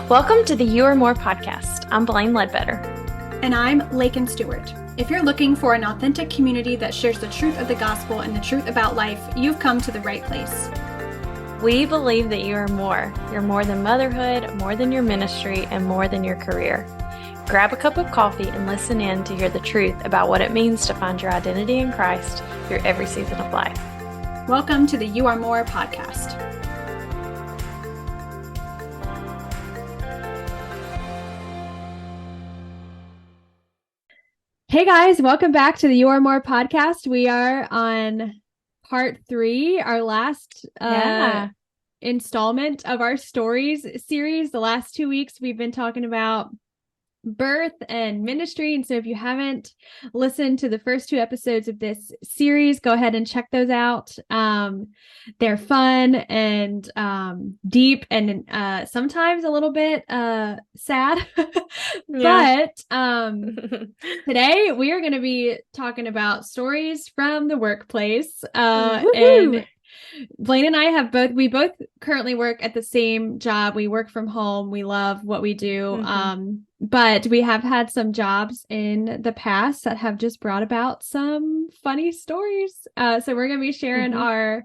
Welcome to the You Are More podcast. I'm Blaine Ledbetter. And I'm Laken Stewart. If you're looking for an authentic community that shares the truth of the gospel and the truth about life, you've come to the right place. We believe that you are more. You're more than motherhood, more than your ministry, and more than your career. Grab a cup of coffee and listen in to hear the truth about what it means to find your identity in Christ through every season of life. Welcome to the You Are More podcast. Hey guys, welcome back to the You Are More podcast. We are on part 3, our last installment of our stories series. The last 2 weeks we've been talking about birth and ministry. And so if you haven't listened to the first 2 episodes of this series, go ahead and check those out. They're fun and deep and sometimes a little bit sad. But today we are going to be talking about stories from the workplace. And Blaine and I we both currently work at the same job. We work from home. We love what we do. But we have had some jobs in the past that have just brought about some funny stories. So we're going to be sharing our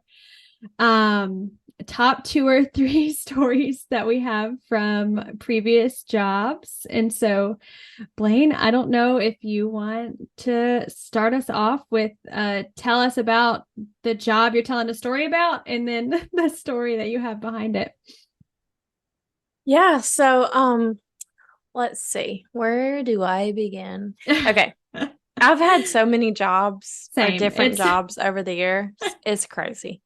top 2 or 3 stories that we have from previous jobs. And so, Blaine, I don't know if you want to start us off with tell us about the job you're telling a story about, and then the story that you have behind it. Yeah, so let's see. Where do I begin? Okay. I've had so many jobs or different jobs over the years. It's crazy.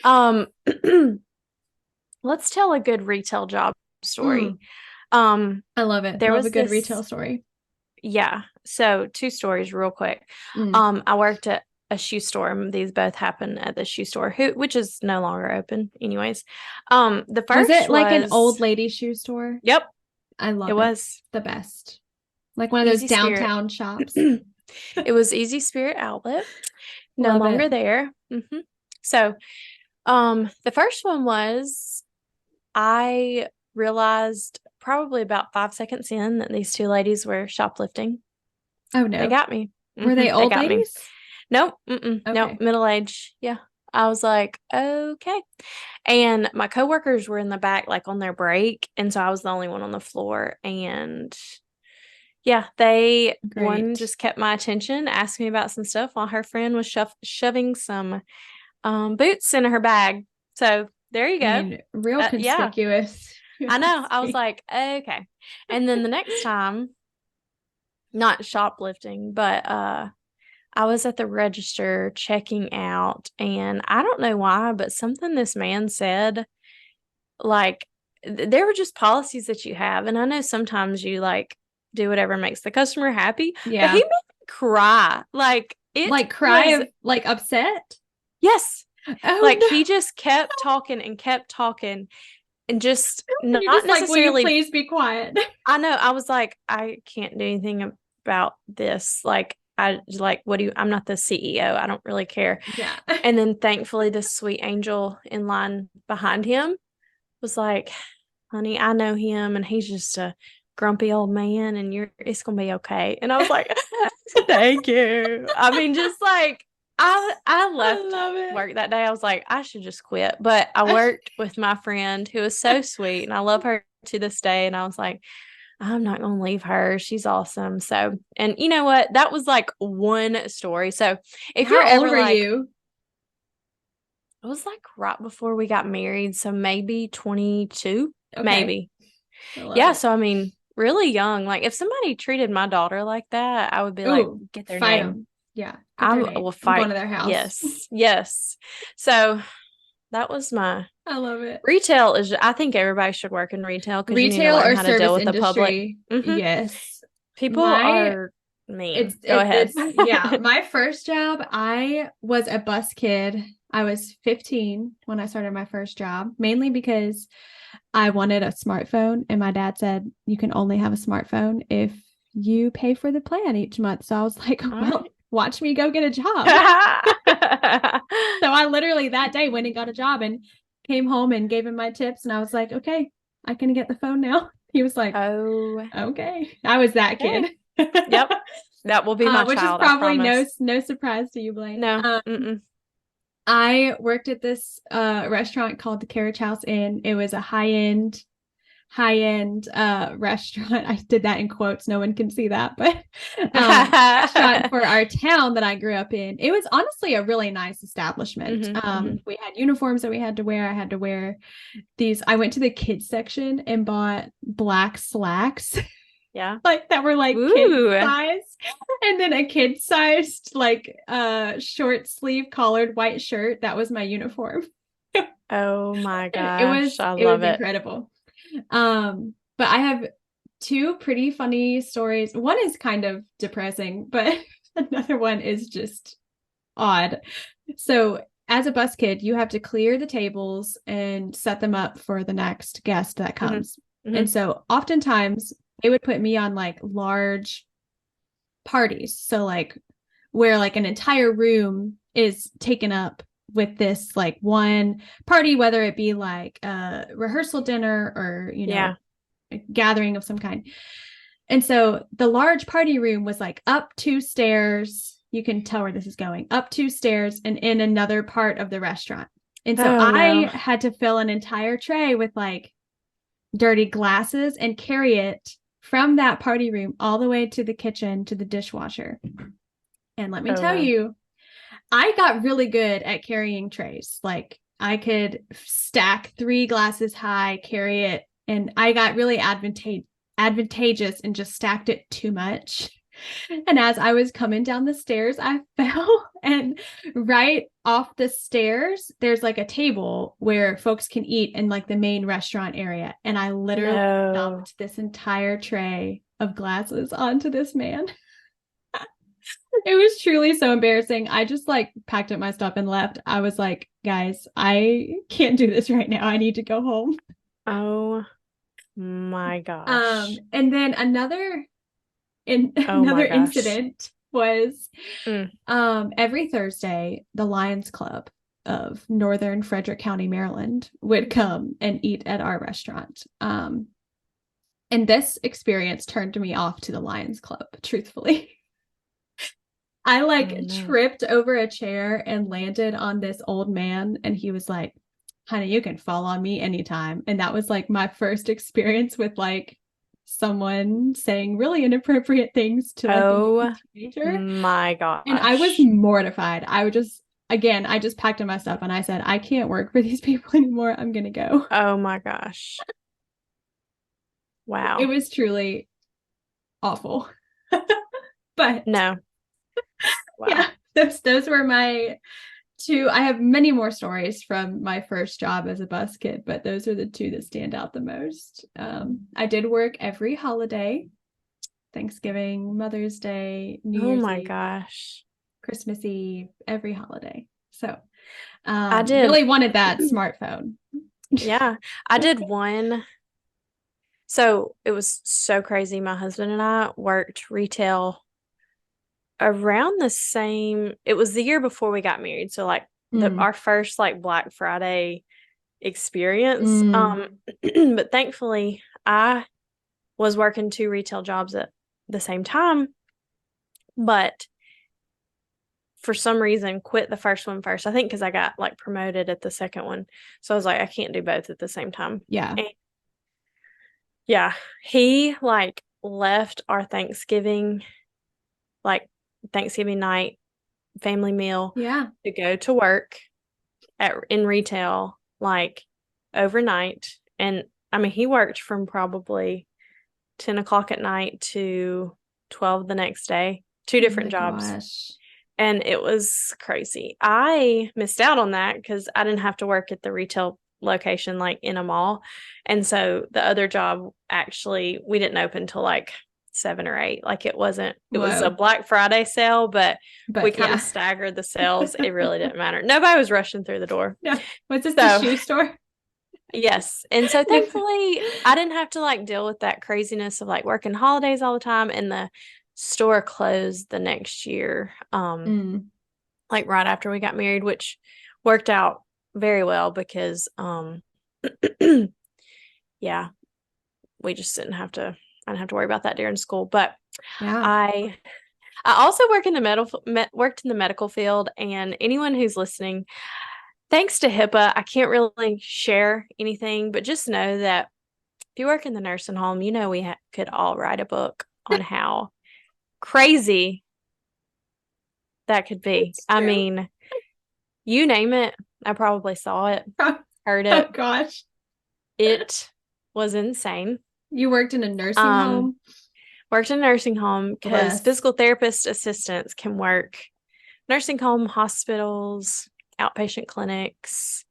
Let's tell a good retail job story. I love it. There was was a good retail story. Yeah. So 2 stories real quick. I worked at a shoe store. These both happened at the shoe store, which is no longer open anyways. The first was it like an old lady shoe store? Yep. I love it. It was the best. Like one of those downtown shops. It was Easy Spirit Outlet. No longer there. So, the first one was, I realized probably about 5 seconds in that these 2 ladies were shoplifting. Oh no. They got me. Were they old ladies? Nope. Okay. Nope. Middle age. Yeah. I was like, okay. And my coworkers were in the back, like on their break. And so I was the only one on the floor. And yeah, one just kept my attention, asked me about some stuff while her friend was shoving some boots in her bag. So there you go. I mean, real conspicuous. Yeah. I know. I was like, okay. And then the next time, not shoplifting, but I was at the register checking out, and I don't know why, but something this man said, like, there were just policies that you have. And I know sometimes you like do whatever makes the customer happy. Yeah. But he made me cry. Like upset? Yes. Oh, like no. He just kept talking and just not just necessarily. Like, will you please be quiet? I know. I was like, I can't do anything about this. Like, I'm not the CEO. I don't really care. Yeah. And then thankfully the sweet angel in line behind him was like, honey, I know him and he's just a grumpy old man and it's going to be okay. And I was like, thank you. I mean, just like, I left work that day. I was like, I should just quit. But I worked with my friend who is so sweet and I love her to this day. And I was like, I'm not going to leave her. She's awesome. So, and you know what? That was like one story. So if you're ever like, you? It was like right before we got married. So maybe 22, maybe. Yeah. So, I mean, really young. Like if somebody treated my daughter like that, I would be like, get their name. Them. Yeah. I will fight. I'm going to their house. Yes. Yes. So that was I love it. Retail I think everybody should work in retail because you need to Retail learn or how to deal with service the public. industry. Yes. People are mean. Go ahead. Yeah. My first job, I was a bus kid. I was 15 when I started my first job, mainly because I wanted a smartphone. And my dad said, you can only have a smartphone if you pay for the plan each month. So I was like, well, watch me go get a job. So I literally that day went and got a job and came home and gave him my tips. And I was like, okay, I can get the phone now. He was like, Oh, okay. I was that kid. yep. That will be my which child, is probably I promise. no surprise to you, Blaine. No. Mm-mm. I worked at this restaurant called the Carriage House Inn. It was a high-end restaurant. I did that in quotes. No one can see that, but restaurant for our town that I grew up in. It was honestly a really nice establishment. We had uniforms that we had to wear. I had to wear these. I went to the kids section and bought black slacks. Yeah. Like that were like kid size, and then a kid sized like short sleeve collared white shirt. That was my uniform. Oh my gosh. It was incredible. But I have two pretty funny stories. One is kind of depressing, but another one is just odd. So as a bus kid, you have to clear the tables and set them up for the next guest that comes. And so oftentimes they would put me on like large parties. So like where like an entire room is taken up with this like one party, whether it be like a rehearsal dinner or, you know, a gathering of some kind. And so the large party room was like up 2 stairs. You can tell where this is going, up 2 stairs and in another part of the restaurant. And so I had to fill an entire tray with like dirty glasses and carry it from that party room all the way to the kitchen to the dishwasher. And let me tell you, I got really good at carrying trays. Like I could stack 3 glasses high, carry it, and I got really advantageous and just stacked it too much. And as I was coming down the stairs, I fell, and right off the stairs, there's like a table where folks can eat in like the main restaurant area. And I literally dumped this entire tray of glasses onto this man. It was truly so embarrassing. I just like packed up my stuff and left. I was like, guys, I can't do this right now. I need to go home. Oh my gosh. And then another incident was every Thursday, the Lions Club of Northern Frederick County, Maryland would come and eat at our restaurant. And this experience turned me off to the Lions Club, truthfully. I tripped over a chair and landed on this old man, and he was like, honey, you can fall on me anytime. And that was like my first experience with like someone saying really inappropriate things to like a teenager. My gosh. And I was mortified. I just packed up my stuff and I said, I can't work for these people anymore. I'm gonna go. Oh my gosh. Wow. It was truly awful. But no. Wow. Yeah, those were my 2. I have many more stories from my first job as a bus kid, but those are the 2 that stand out the most. I did work every holiday: Thanksgiving, Mother's Day, New Year's Eve, gosh, Christmas Eve, every holiday. So I did really wanted that smartphone. Yeah, I did one. So it was so crazy. My husband and I worked retail around the same, it was the year before we got married. So like our first like Black Friday experience. But thankfully I was working 2 retail jobs at the same time, but for some reason quit the first one first. I think because I got like promoted at the second one. So I was like, I can't do both at the same time. Yeah. And yeah. He like left our Thanksgiving night family meal to go to work in retail like overnight. And I mean, he worked from probably 10 o'clock at night to 12 the next day, 2 different jobs. Gosh. And it was crazy. I missed out on that because I didn't have to work at the retail location like in a mall. And so the other job, actually, we didn't open till like 7 or 8. Like it was a Black Friday sale, but we kind of staggered the sales. It really didn't matter. Nobody was rushing through the door. Yeah. Was this the shoe store? Yes. And so thankfully I didn't have to like deal with that craziness of like working holidays all the time, and the store closed the next year. Like right after we got married, which worked out very well because yeah, we just I didn't have to worry about that during school. But Yeah. I also worked in the medical field, and anyone who's listening, thanks to HIPAA, I can't really share anything, but just know that if you work in the nursing home, we could all write a book on how crazy that could be. I mean, you name it, I probably saw it, heard it. Oh gosh. It was insane. You worked in a nursing home? Worked in a nursing home because Bless. physical therapist assistants can work nursing home, hospitals, outpatient clinics,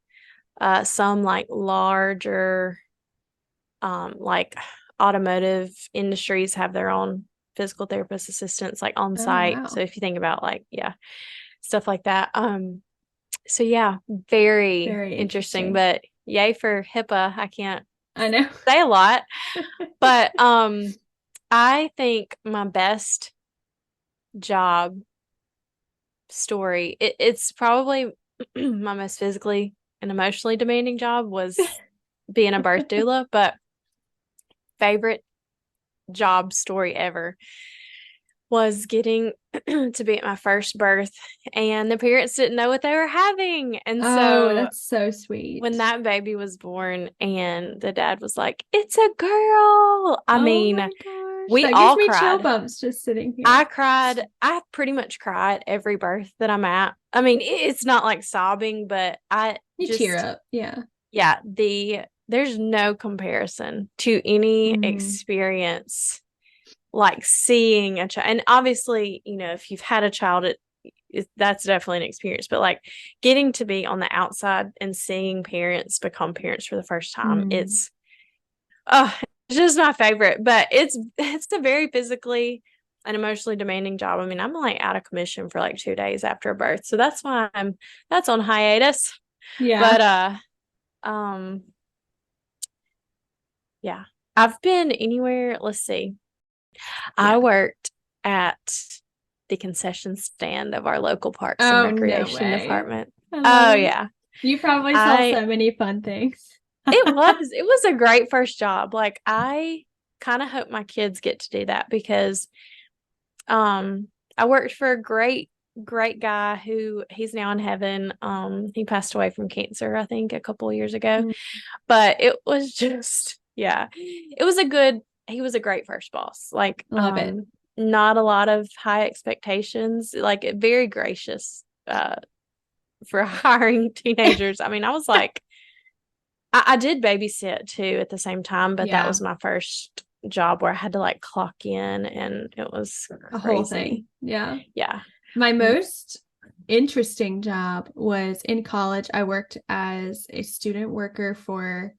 some like larger, like automotive industries have their own physical therapist assistants like on site. wow. So if you think about stuff like that. So yeah, very, Very interesting, interesting. but yay for HIPAA. I can't I know. say a lot, but I think my best job story, it's probably my most physically and emotionally demanding job was being a birth doula, but favorite job story ever was getting to be at my first birth, and the parents didn't know what they were having. And so that's so sweet. when that baby was born and the dad was like, "It's a girl." I mean, my gosh. we that all gives me chill cried. bumps just sitting here. I cried. I pretty much cried every birth that I'm at. I mean, it's not like sobbing, but you tear up. Yeah. Yeah, there's no comparison to any Mhm. experience like seeing a child. And obviously, if you've had a child, that's definitely an experience. But like getting to be on the outside and seeing parents become parents for the first time, it's just my favorite. But it's a very physically and emotionally demanding job. I mean, I'm like out of commission for like 2 days after a birth, so that's why that's on hiatus. Yeah. But yeah, I've been anywhere. Let's see. I worked at the concession stand of our local Parks and Recreation Department. Oh, yeah. You probably saw so many fun things. It was a great first job. Like, I kind of hope my kids get to do that because I worked for a great guy who he's now in heaven. He passed away from cancer, I think, a couple of years ago. But it was just, it was he was a great first boss. Like, love it. Not a lot of high expectations, like very gracious for hiring teenagers. I mean, I was like, I did babysit too at the same time, but that was my first job where I had to like clock in, and it was crazy. A whole thing. Yeah. Yeah. My most interesting job was in college. I worked as a student worker for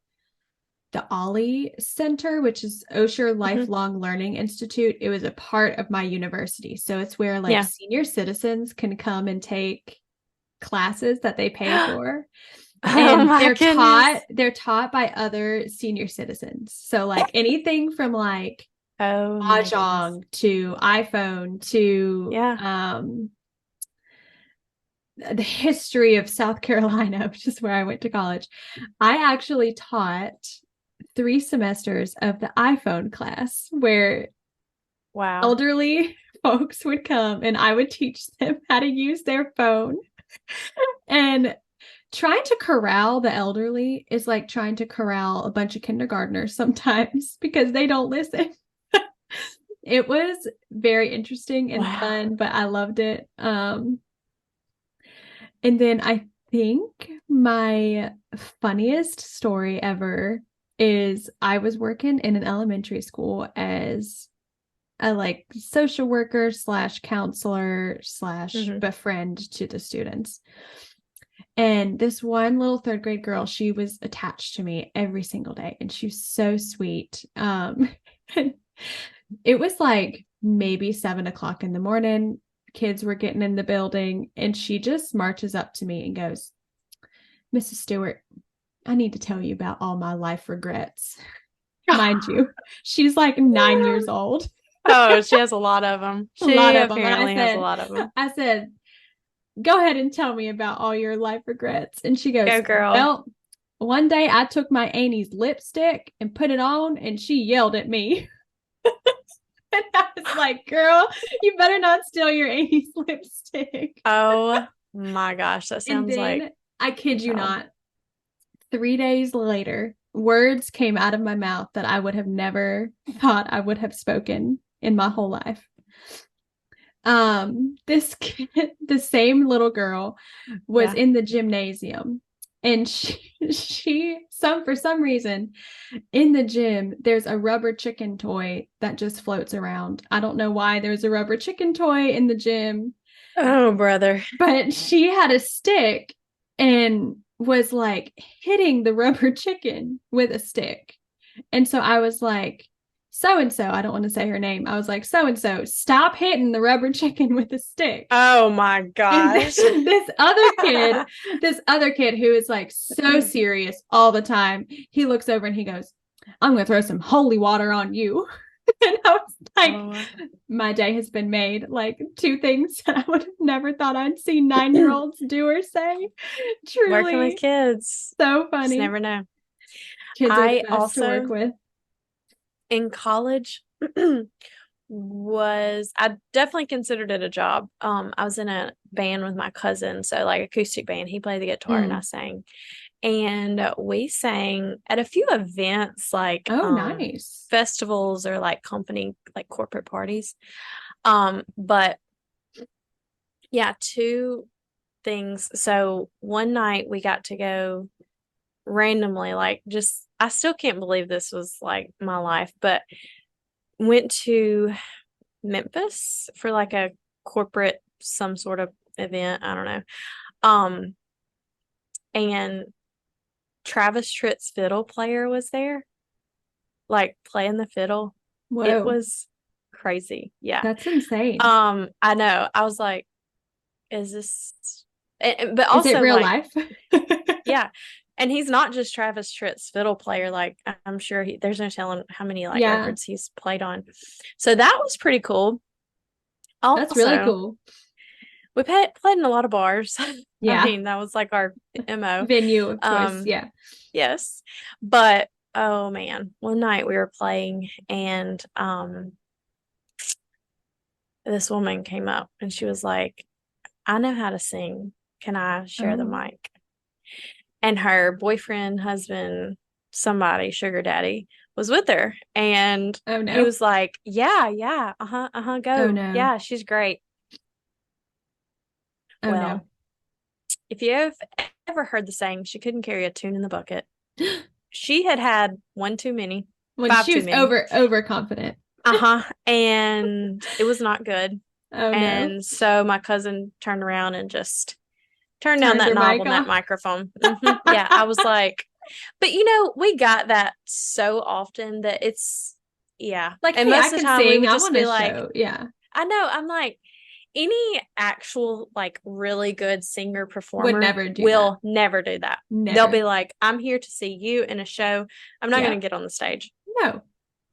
the Ollie Center, which is Osher Lifelong Learning Institute. It was a part of my university. So it's where like senior citizens can come and take classes that they pay for. And they're taught by other senior citizens. So like anything from like Mahjong to iPhone to the history of South Carolina, which is where I went to college. I actually taught 3 semesters of the iPhone class where elderly folks would come and I would teach them how to use their phone. And trying to corral the elderly is like trying to corral a bunch of kindergartners sometimes because they don't listen. It was very interesting and fun, but I loved it. And then I think my funniest story ever is I was working in an elementary school as a like social worker / counselor / befriend to the students. And this one little 3rd grade girl, she was attached to me every single day, and she was so sweet. It was like maybe 7:00 in the morning. Kids were getting in the building, and she just marches up to me and goes, "Mrs. Stewart, I need to tell you about all my life regrets." Mind you, she's like 9 years old. Oh, she has a lot of them. She apparently has a lot of them. I said, "Go ahead and tell me about all your life regrets." And she goes, "Go, girl." "Well, one day I took my Annie's lipstick and put it on, and she yelled at me. And I was like, girl, you better not steal your Annie's lipstick. Oh my gosh, that And sounds then, like I kid you child. not, 3 days later, words came out of my mouth that I would have never thought I would have spoken in my whole life. This kid, the same little girl, was Yeah. in the gymnasium, and for some reason in the gym there's a rubber chicken toy that just floats around. I don't know why there's a rubber chicken toy in the gym, Oh, brother. but she had a stick and was like hitting the rubber chicken with a stick. And so I was like, so and so, I don't want to say her name. I was like, so and so, stop hitting the rubber chicken with a stick. Oh my And gosh. this other kid who is like so serious all the time, he looks over and he goes, I'm going to throw some holy water on you. And I was like, Oh. my day has been made. Like, two things that I would have never thought I'd see 9-year-olds do or say. Truly. Working with kids. So Just funny. never know. Kids are I the best to work also, with. in college, I definitely considered it a job. I was in a band with my cousin, so like acoustic band. He played the guitar and I sang. And we sang at a few events, like Nice. festivals or like company, like corporate parties. But yeah, two things. So one night we got to go randomly, like just, I still can't believe this was like my life, but went to Memphis for like a corporate, some sort of event. I don't know. And Travis Tritt's fiddle player was there, like playing the fiddle. Whoa. It was crazy. Yeah. That's insane. I know. I was like, is this, but also is it real like, life? yeah. And he's not just Travis Tritt's fiddle player. Like, I'm sure there's no telling how many like records he's played on. So that was pretty cool. Also, that's really cool. We played in a lot of bars. Yeah. I mean, that was like our MO. Venue of choice. Yeah. Yes. But oh man, one night we were playing and this woman came up and she was like, I know how to sing. Can I share the mic? And her boyfriend, husband, somebody, sugar daddy, was with her. And he was like, yeah, go. Oh, no. Yeah, she's great. Oh, well, no. If you have ever heard the saying, she couldn't carry a tune in the bucket. She had one too many. When she was overconfident. And it was not good. Oh, and no. So my cousin turned around and just turned down that knob on that microphone. Yeah, I was like, but you know, we got that so often that it's, yeah. Like, and hey, most of the time we would just be like, yeah. I know. I'm like, any actual like really good singer performer will never do that. Never. They'll be like, I'm here to see you in a show. I'm not going to get on the stage. No.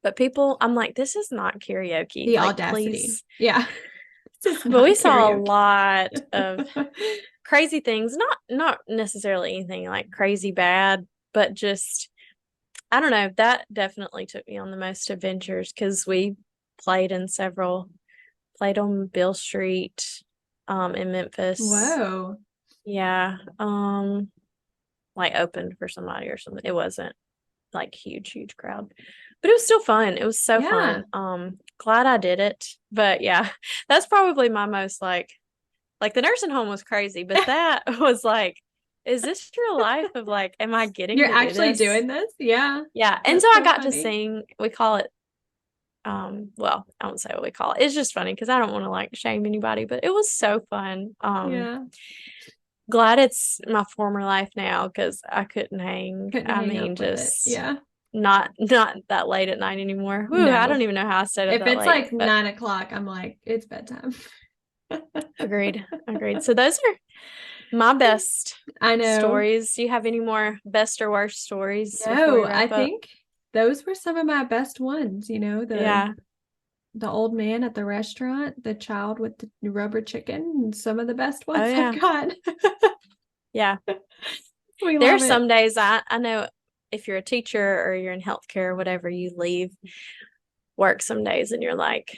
But people, I'm like, this is not karaoke. The like, audacity. Please. Yeah. But we saw a lot of crazy things. Not necessarily anything like crazy bad, but just, I don't know. That definitely took me on the most adventures because we played on Bill Street in Memphis. Whoa. Yeah. Like opened for somebody or something. It wasn't like huge crowd. But it was still fun. It was so fun. Glad I did it. But yeah, that's probably my most like the nursing home was crazy, but that was like, is this real life of like, am I getting You're actually doing this? Yeah. Yeah. And so I got to sing, we call it well, I won't say what we call it. It's just funny because I don't want to like shame anybody, but it was so fun. Glad it's my former life now because I couldn't hang. Not that late at night anymore. Ooh, no. I don't even know how I stayed up if that it's late. Like 9 o'clock, I'm like, it's bedtime. Agreed. So those are my best stories. Do you have any more best or worst stories? No, I think those were some of my best ones, you know, the old man at the restaurant, the child with the rubber chicken, and some of the best ones I've got. Yeah. We There are love it. some days I know if you're a teacher or you're in healthcare or whatever, you leave work some days and you're like,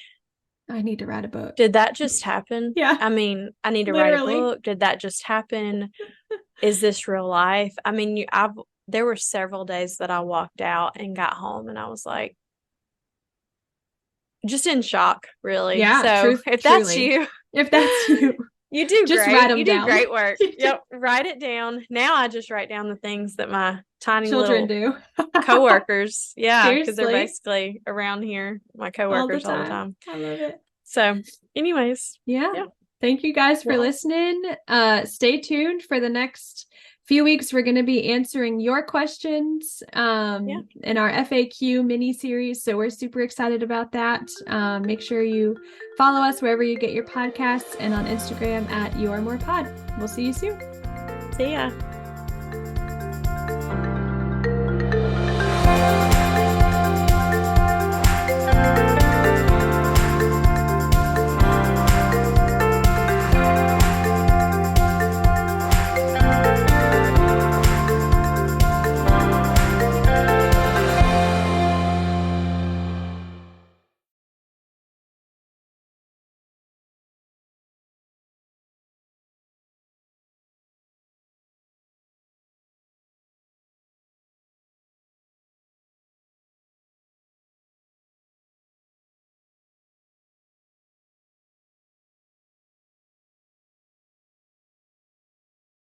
I need to write a book. did that just happen? Yeah. I mean, I need to Literally. write a book. Did that just happen? Is this real life? I mean, there were several days that I walked out and got home and I was like, just in shock, really. Yeah, So if that's truly. you, If that's you, you do just great. write 'em You do down. great work. Yep, write it down. Now I just write down the things that my tiny children little do. coworkers, yeah, because they're Seriously? basically around here, my coworkers all the time. I love it. So, anyways, Yeah. Thank you guys for listening. Stay tuned for the next few weeks. We're going to be answering your questions in our FAQ mini series. So we're super excited about that. Make sure you follow us wherever you get your podcasts and on Instagram at YourMorePod. We'll see you soon. See ya.